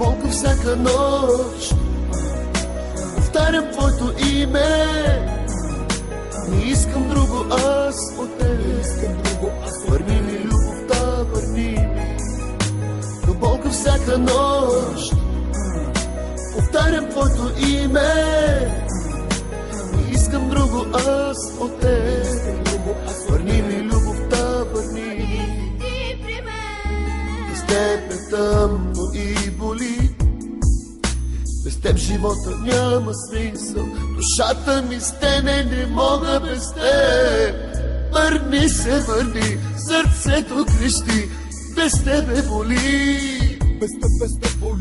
болка всяка нощ. Повтарям твоето име, не искам друго аз от тебе. Върни ми любовта, върни ми. До болка всяка нощ. Повтарям твоето име, не искам друго аз от теб. Върни ми любовта, върни ми. Без теб е тъмно и боли, без теб живота няма смисъл. Душата ми стене, не мога без теб. Върни се, върни, сърцето крещи, без тебе боли.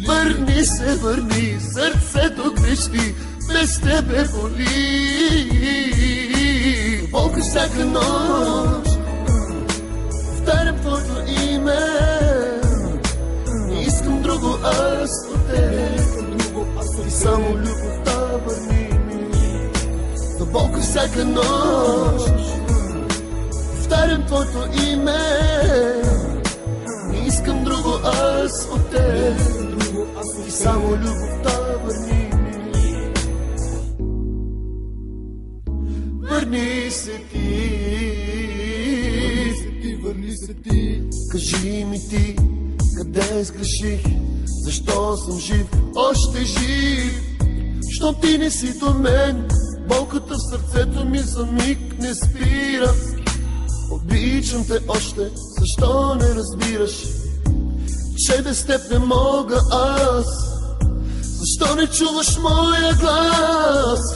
Върни се, върни, сърцето крещи, без тебе боли. Болка всяка нощ, повтарям твоето име, не искам друго аз от тебе. И само любовта, върни ми. До болка всяка нощ, повтарям твоето име, не искам друго аз от теб. И само любовта, върни ми. Върни се ти, върни се ти. Кажи ми ти, къде сгреших, защо съм жив, още жив. Щом ти не си до мен, болката в сърцето ми за миг не спира. Обичам те още, защо не разбираш, че без теб не мога аз? Защо не чуваш моя глас?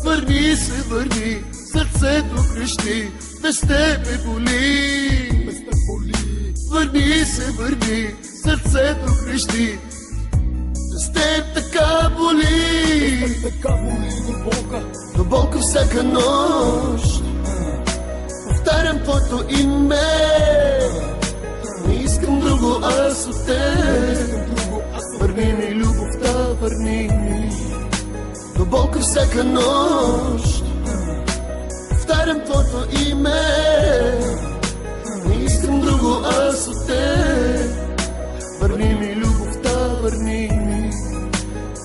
Върни се, върни, сърцето крещи, без тебе боли. Върни се, върни, сърцето крещи, без теб така боли. До болка всяка нощ, повтарям твоето име, не искам друго аз от теб. Върни ми любовта, върни ми. До болка всяка нощ, повтарям твоето име, не искам друго аз от теб. Върни ми любовта, върни ми.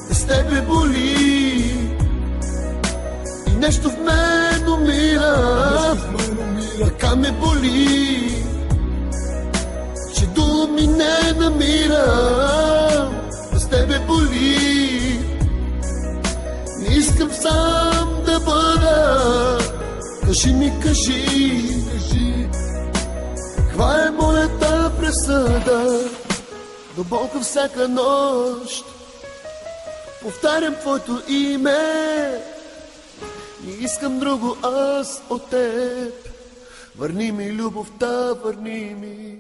Без тебе боли и нещо в мен умира. Така ме боли, че думи не намирам. Без тебе боли, не искам сам да бъда. Кажи ми, кажи, каква е моята присъда? До болка всяка нощ, повтарям твоето име, не искам друго аз от теб. Върни ми любовта, върни ми.